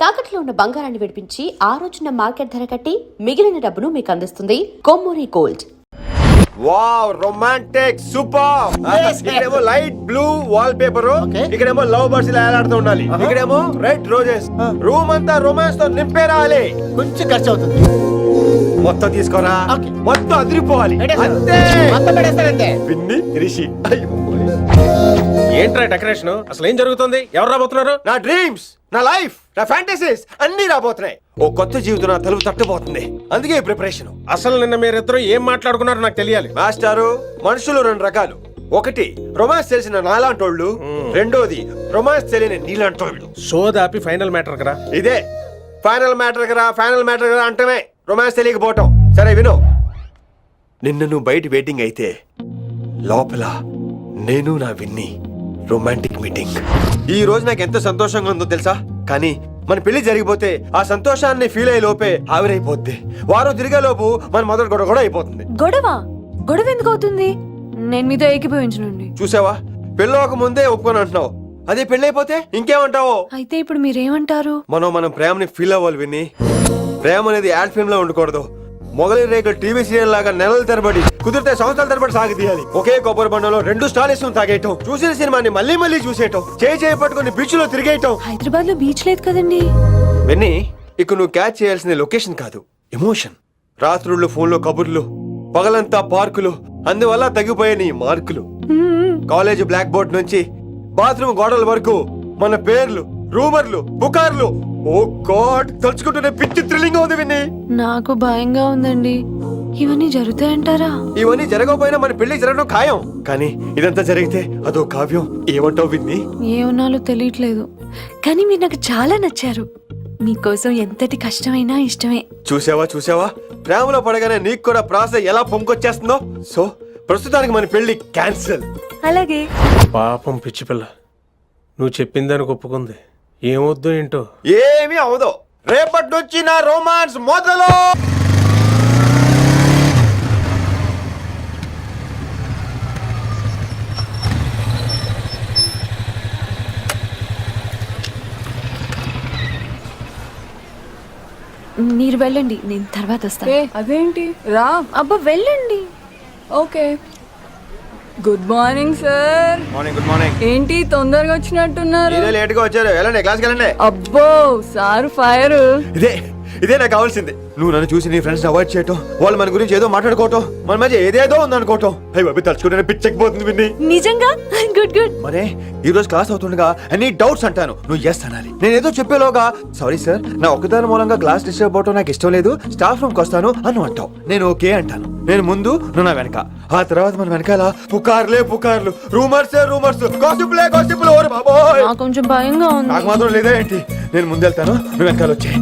తాకట్లో ఉన్న బంగారాన్ని విడిపించి ఆ రోజున మార్కెట్ ధర కట్టి మిగిలిన డబ్బును మీకు అందిస్తుంది Kommuri gold. Wow romantic super. ఇక్కడేమో లైట్ బ్లూ వాల్ పేపర్, ఇక్కడేమో లవ్ బర్డ్స్ ఇలా ఏలాడుతూ ఉండాలి, ఇక్కడేమో రెడ్ రోజెస్. రూమ్ అంతా రొమాన్స్ తో నింపే రావాలి. కొంచెం ఖర్చు అవుతుంది. మొత్తం తీసుకోరా, మొత్తం అదిరిపోవాలి. అంతే పిన్ని రిషి. ఏంట్రా డెకరేషన్? అసలు ఏం జరుగుతుంది? ఎవరు రాబోతున్నారు? నా డ్రీమ్స్, నా లైఫ్, నా ఫ్యాంటసీస్ అన్ని రాబోతున్నాయి. ఓ కొత్త జీవితం నా తలుపు తట్టబోతుంది. అందుకే ప్రిపరేషన్. అసలు నిన్న మీరిద్దరు ఏం మాట్లాడుకున్నారో నాకు తెలియాలి. మాస్టారు, మనుషులు రెండు రకాలు. ఒకటి రొమాన్స్ తెలిసిన నాలాంటోళ్ళు, రెండోది రొమాన్స్ తెలియని నీలాంటోళ్ళు. సోదాపి ఫైనల్ మ్యాటర్ కదా. ఇదే ఫైనల్ మ్యాటర్ కదా. ఫైనల్ మ్యాటర్ కదా అంటమే రొమాన్స్ తెలియకపోవటం. సరే విను, నిన్న నువ్వు బయట వెయిటింగ్ అయితే లోపల నేను నా విన్ని రొమాంటిక్ మీటింగ్. ఈ రోజు నాకు ఎంత సంతోషంగా ఉందో తెలుసా? కానీ మన పెళ్లి జరిగిపోతే ఆ సంతోషాన్ని ఫీల్ అయ్యే లోపే ఆవిరైపోద్ది. వారం తిరిగే లోపు మన మొదటి గొడవ కూడా అయిపోతుంది. గొడవ ఎందుకు అవుతుంది? నేను మీతో ఏకీభవించనండి. చూసావా, పెళ్ళవక ముందే ఒప్పుకొని అంటున్నావు. అదే పెళ్లి అయిపోతే ఇంకేమంటావో. అయితే ఇప్పుడు మీరేమంటారు? మనం ప్రేమని ఫీల్ అవ్వాలి విని. ప్రేమ అనేది యాడ్ ఫిల్మ్ లో ఉండకూడదు. మొగలి రేకులు టీవీ సీరియల్ లాగా నెలల తరబడి, కుదిరితే సంవత్సరాల తరబడి సాగి తీయాలి. ఒకే కొబ్బరి బండంలో రెండు స్టాలిస్ తాగేయటం, చూసిన సినిమాని మళ్ళీ మళ్ళీ చూసేయటం, చేయి పట్టుకుని బీచ్ లో తిరిగేయటం. హైదరాబాద్ లో బీచ్ లేదు కదండి. విన్ని, ఇక నువ్వు క్యాచ్ చేయాల్సిన లొకేషన్ కాదు, ఎమోషన్. రాత్రుళ్ళు ఫోన్లో కబుర్లు, పగలంతా పార్కులు, అందువల్ల తగ్గిపోయే నీ మార్కులు. కాలేజ్ బ్లాక్ బోర్డ్ నుంచి బాత్రూమ్ గోడల వరకు మన పేర్లు, రూమర్లు, పుకార్లు. ఓ గాడ్, తలుచుకుంటూనే పిచ్చి థ్రిల్లింగ్ ఉంది విన్ని. నాకు భయంగా ఉందండి. ఇవన్నీ జరుగుతాయంటారా? ఇవన్నీ జరగకపోయినా మన పెళ్లి జరగడం ఖాయం. కానీ ఇదంతా జరిగితే అదో కావ్యం. ఏమంటావు విన్ని? ఏమన్నాలో తెలియట్లేదు, కానీ మీరు నాకు చాలా నచ్చారు. మీకోసం ఎంతటి కష్టమైనా ఇష్టమే. చూసావా, ప్రేమలో పడగానే నీకు కూడా ప్రాసెస్ ఎలా పొంకొచ్చేస్తుందో. సో ప్రస్తుతానికి మన పెళ్లి క్యాన్సిల్. అలాగే. పాపం పిచ్చి పిల్ల, నువ్వు చెప్పిందానికి ఒప్పుకుంది. ఏమొద్దు ఏంటో. ఏమీ అవదో. రేపటి నుంచి నా రొమాన్స్ మొదలు. మీరు వెళ్ళండి, నేను తర్వాత వస్తాను. అదేంటి రా. అబ్బా వెళ్ళండి. Okay. Good morning sir. Morning. Good morning. ఏంటి తొందరగా వచ్చినట్టున్నారు? లేట్ గా వచ్చారు. వెళ్ళండి, క్లాస్కి వెళ్ళండి. అబ్బో సార్ ఫైర్. ఇదే నాకు కావాల్సింది. నువ్వు నన్ను చూసి నీ ఫ్రెండ్స్ అవాయిడ్ చేయటం, వాళ్ళు మన గురించి ఏదో మాట్లాడుకోవటం, మన మధ్య ఏదేదో ఉందనుకోవటం. అయ్యి బాబు, తలుచుకుంటే పిచ్చెక్కిపోతుంది విన్ని. నిజంగా? గుడ్. మరే ఈ రోజు క్లాస్ అవుతుండగా ఎనీ డౌట్స్ అంటాను, నువ్వు ఎస్ అనాలి. నేను ఏదో చెప్పేలోగా సారీ సార్, నా ఒక్కదాని మూలంగా క్లాస్ డిస్టర్బ్ అవటం నాకు ఇష్టం లేదు, స్టాఫ్ రూమ్కి వస్తాను అని అంటావు. నేను ఓకే అంటాను. నేను ముందు, నువ్వు నా వెనక. ఆ తర్వాత మన వెనకాల పుకార్లు, రూమర్స్, గాసిప్లే. ఓరే బాబోయ్, నాకు కొంచెం భయంగా ఉంది. నాకు మాత్రం లేదా ఏంటి? నేను ముందెళ్తాను, నువ్వు వెనకాల వచ్చే.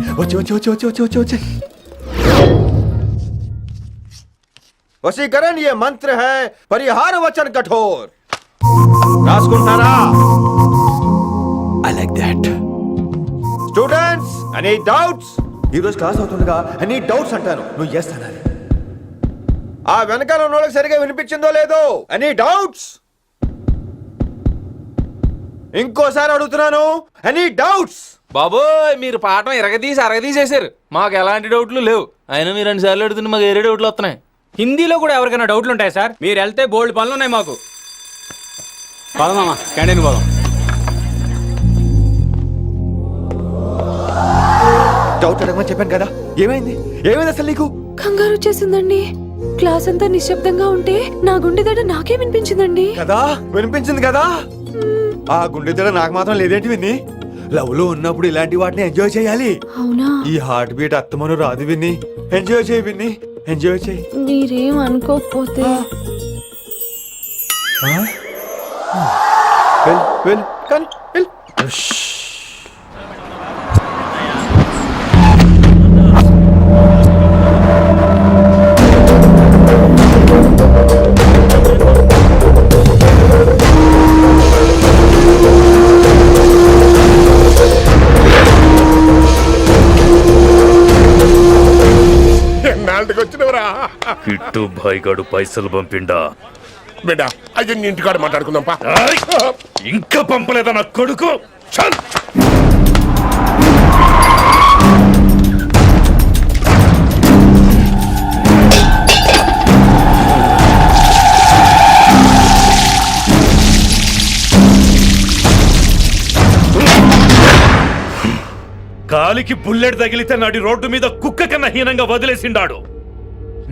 వశీకరణ ये मंत्र है, परिहार वचन कठोर. రాసుకుంటారా? I like that. Students, any doubts? ఈ రోజు క్లాస్ అవుతుండగా any doubts అంటాను, నువ్వు yes అనాలి. ఆ వెనకాల ఉన్న వాళ్ళకి సరిగా వినిపించిందో లేదో. any doubts? ఇంకోసారి అడుగుతున్నాను, any doubts? బాబోయ్, మీరు పాఠం అరగదీసేశారు. మాకు ఎలాంటి డౌట్లు లేవు. అయినా మీరు 2 సార్లు అడుగుతుంటే మాకు ఏరే డౌట్లు వస్తున్నాయి. హిందీలో కూడా ఎవరికైనా డౌట్లు ఉంటాయి సార్? మీరు వెళ్తే బోల్డ్ పనులు ఉన్నాయి మాకు. పదమా క్యాంటీన్ పోదాం. డౌట్ అడగమని చెప్పాను కదా, ఏమైంది అసలు నీకు? కంగారు వచ్చేసిందండి. క్లాస్ అంతా నిశ్శబ్దంగా ఉంటే నా గుండె దడ నాకే వినిపించిందండి. కదా, వినిపించింది కదా. ఆ గుండె దడ నాకు మాత్రం లేదేంటి విన్ని? లవ్ లో ఉన్నప్పుడు ఇలాంటి వాటిని ఎంజాయ్ చేయాలి. అవునా? ఈ హార్ట్ బీట్ అత్తమను రాదు విన్ని. ఎంజాయ్ చేయి విన్ని, ఎంజాయ్ చేయి. మీరేం అనుకోకపోతే వెల్ కానీ వెల్. కిట్టు భాయ్ గాడు పైసలు పంపిండా? బిడ్డ అయ్యో ఇంటికాడ మాట్లాడుకుందాం. ఇంకా పంపలేదా నా కొడుకు? చల్. కాలికి బుల్లెట్ తగిలితే నాడి రోడ్డు మీద కుక్క కన్నా హీనంగా వదిలేసిండాడు.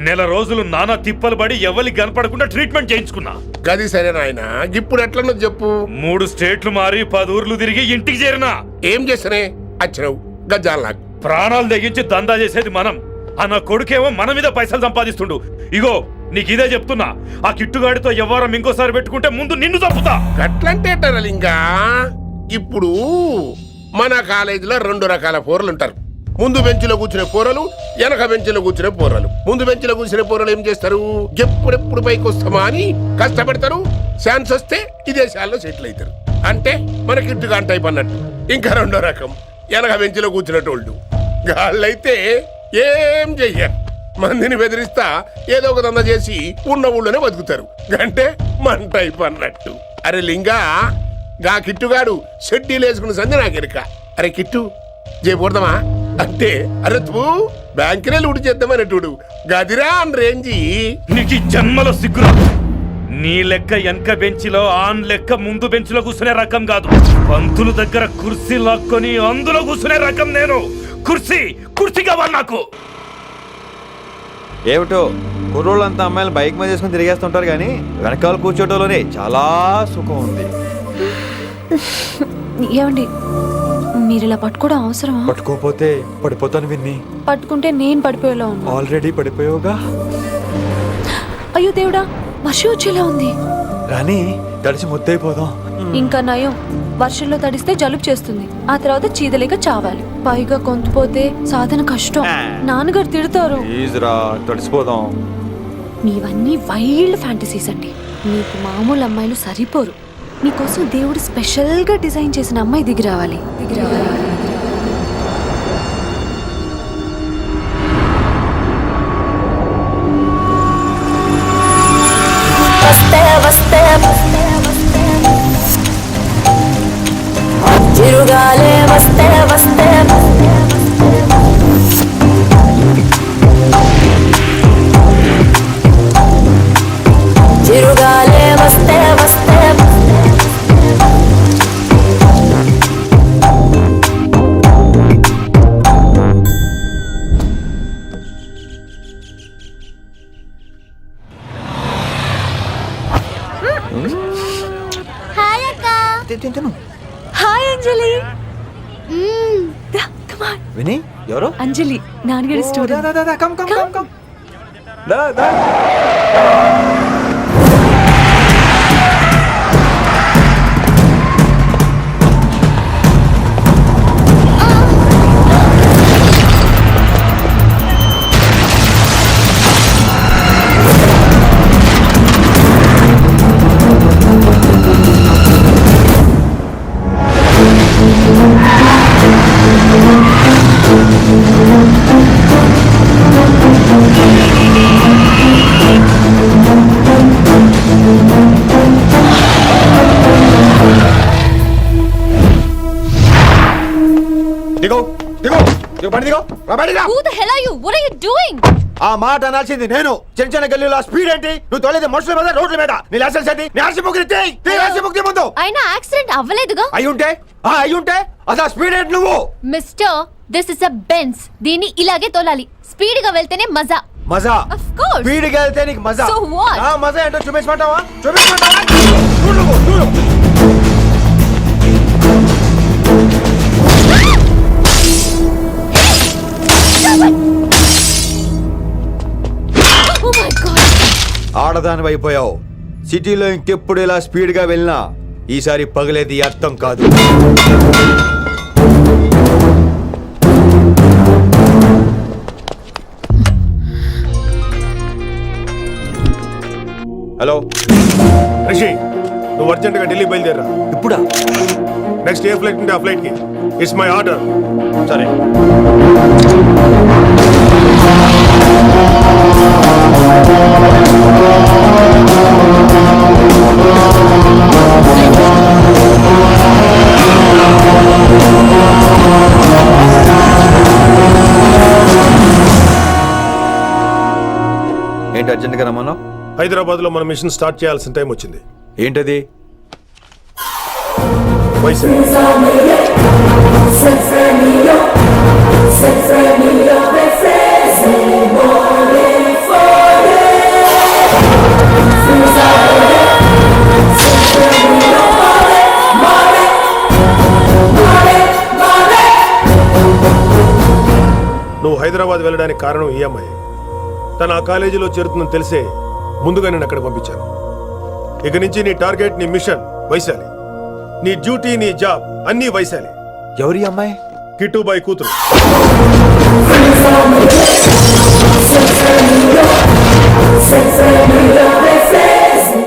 నెల రోజులు నానా తిప్పలు పడి ఎవరికి కనపడకుండా ట్రీట్మెంట్ చేయించుకున్నా. గది సరే నాయన, ఇప్పుడు ఎట్లనో చెప్పు. 3 స్టేట్లు మారి 10 ఊర్లు తిరిగి ఇంటికి చేరినా. ఏం చేస్తానే వచ్చినావు గజ్జాలు నాకు. ప్రాణాలు తెగించి దందా చేసేది మనం. ఆ నా కొడుకేమో మన మీద పైసలు సంపాదిస్తుండు. ఇగో నీకు ఇదే చెప్తున్నా, ఆ కిట్టుగాడితో ఎవరం ఇంకోసారి పెట్టుకుంటే ముందు నిన్ను చంపుతా. గట్లంటే ఇంకా ఇప్పుడు మన కాలేజీలో 2 రకాల పోరలు ఉంటారు. ముందు బెంచ్లో కూర్చునే పోరలు, వెనక బెంచ్లో కూర్చునే పోరలు. ముందు బెంచ్లో కూర్చునే పోరలు ఏం చేస్తారు? ఎప్పుడెప్పుడు పైకి వస్తామా అని కష్టపడతారు. ఛాన్స్ వస్తే విదేశాల్లో సెటిల్ అవుతారు. అంటే మన కిట్టుగా టైప్ అన్నట్టు. ఇంకా 2వ రకం వెనక బెంచ్లో కూర్చునేటోళ్ళు. వాళ్ళైతే ఏం చెయ్యరు, మందిని బెదిరిస్తా ఏదో ఒక దంద చేసి ఉన్న ఊళ్ళోనే బతుకుతారు. అంటే మన టైప్ అన్నట్టు. అరే లింగా, గా కిట్టుగాడు షెడ్డీలు వేసుకున్న సంది నాకెరక. అరే కిట్టు చేయకూడదమా అంటే, అరే తూ బ్యాంకునే లూటి చేద్దామనేటోడు గదిరా అని రేంజి. నీకు ఈ జన్మలో సిగ్గురా. నీ లెక్క వెనక బెంచిలో ఆన్ లెక్క ముందు బెంచ్లో కూర్చునే రకం కాదు. పంతులు దగ్గర కుర్చీ లాక్కొని అందులో కూర్చునే రకం నేను. కుర్చీ కావాలి నాకు. ఏమిటో కుర్రోళ్ళంతా అమ్మాయిలు బైక్ మీద చేసుకుని తిరిగేస్తుంటారు, కానీ వెనకాల కూర్చోటంలోనే చాలా సుఖం ఉంది. ఏమండి, మీరు ఇలా పట్టుకోవడం అవసరమా? పట్టుకోపోతే పడిపోతాను విన్ని. పట్టుకుంటే నేను పడిపోయేలా ఉన్నా. ఆల్రెడీ పడిపోయావుగా. అయ్యో దేవుడా, వర్షం వచ్చేలా ఉంది. రాని తడిసి ముద్దైపోదాం. ఇంకా నయం, వర్షంలో తడిస్తే జలుబు చేస్తుంది, ఆ తర్వాత చీదలేక చావాలి. పైగా కొంతపోతే సాధన కష్టం, నాన్నగారు తిడతారు. ప్లీజ్ రా, తడిసిపోదాం. మీవన్నీ వైల్డ్ ఫ్యాంటసీస్ అండి. మీకు మామూలు అమ్మాయిలు సరిపోరు. మీకోసం దేవుడు స్పెషల్ గా డిజైన్ చేసిన అమ్మాయి దిగి రావాలి. చిరుగాలే వస్తే వస్తే చిరుగాలే వస్తే వస్తే హాయ్ అంజలి. విని ఎవరు? అంజలి, నాన్నగారి స్టూడెంట్. ఆ మాట అనాల్సింది నేను. చిన్న చిన్న గల్లీలో స్పీడ్ ఏంటి? నువ్వు తోలేది మనుషుల మీద, రోడ్ల మీద. నీ లైసెన్స్ ఏంటి? నీ ఆర్సీ బుక్ ముందు. అయినా యాక్సిడెంట్ అవ్వలేదుగా. అయ్యుంటే అసలు స్పీడ్ ఏంటి నువ్వు? Mister, this is a Benz. దీన్ని ఇలాగే తోలాలి. స్పీడ్ గా వెళ్తేనే మజా. మజా? Of course. స్పీడ్ గా వెళ్తే నీకు మజా. So what? ఆ మజా ఏంటో చూపించమంటావా? చూడు. Oh my God. ఆడదాని అయిపోయావు. సిటీలో ఇంకెప్పుడు ఇలా స్పీడ్ గా వెళ్ళినా ఈసారి పగిలేది అర్థం కాదు. హలో రిషి, నువ్వు అర్జెంట్ గా ఢిల్లీ బయలుదేరా. ఇప్పుడా? నెక్స్ట్ ఏ ఫ్లైట్ ఉంటే ఆ ఫ్లైట్ కి. It's my order. సరే. ఏంటి అర్జెంట్గా రమ్మన్నావు? హైదరాబాద్ లో మన మిషన్ స్టార్ట్ చేయాల్సిన టైం వచ్చింది. ఏంటది? వైజాగ్ నువ్వు హైదరాబాద్ వెళ్ళడానికి కారణం ఈ అమ్మాయి. తను ఆ కాలేజీలో చేరుతుందని తెలిసే ముందుగా నేను అక్కడ పంపించాను. ఇక నుంచి నీ టార్గెట్, నీ మిషన్ వైశాలి. నీ డ్యూటీ, నీ జాబ్ అన్నీ వైశాలి. ఎవరి అమ్మాయి? కిట్టుబాయి కూతురు.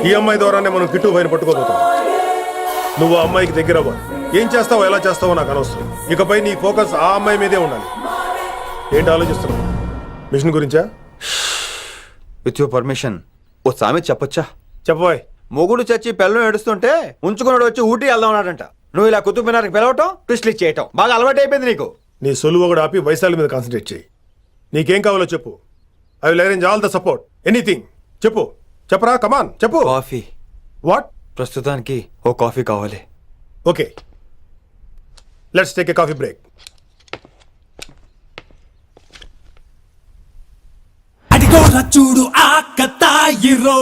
ఈ అమ్మాయి ద్వారానే మనం కిట్టుబాయిని పట్టుకోబోతాం. నువ్వు ఆ అమ్మాయికి దగ్గర అవ్వాలి. ఏం చేస్తావో ఎలా చేస్తావో నాకు అనవసరం. ఇకపై నీ ఫోకస్ ఆ అమ్మాయి మీదే ఉండాలి. ఏంటి ఆలోచిస్తున్నావు? మిషన్ గురించా? విత్ యువర్ పర్మిషన్ ఓ సామెత చెప్పొచ్చా? చెప్పబోయ్. మొగుడు చచ్చి పిల్లలు ఏడుస్తుంటే ఉంచుకున్నాడు వచ్చి ఊటీ వెళ్దాం అన్నాడంట. నువ్వు ఇలా కుతుబ్ మినార్కి పిలవటం, ట్విస్ట్లు చేయటం బాగా అలవాటు అయిపోయింది నీకు. నీ సొలువు కూడా ఆపి వైశాలి మీద కాన్సన్ట్రేట్ చేయి. నీకేం కావాలో చెప్పు. I will arrange all the support. Anything చెప్పు. చెప్పరా, కమాన్ చెప్పు. కాఫీ. వాట్? ప్రస్తుతానికి ఓ కాఫీ కావాలి. Okay, let's take a coffee break. చూడు ఆ కతాయిరో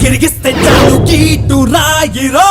ఎరిగిస్తే చాలు కీటు రాయిరో.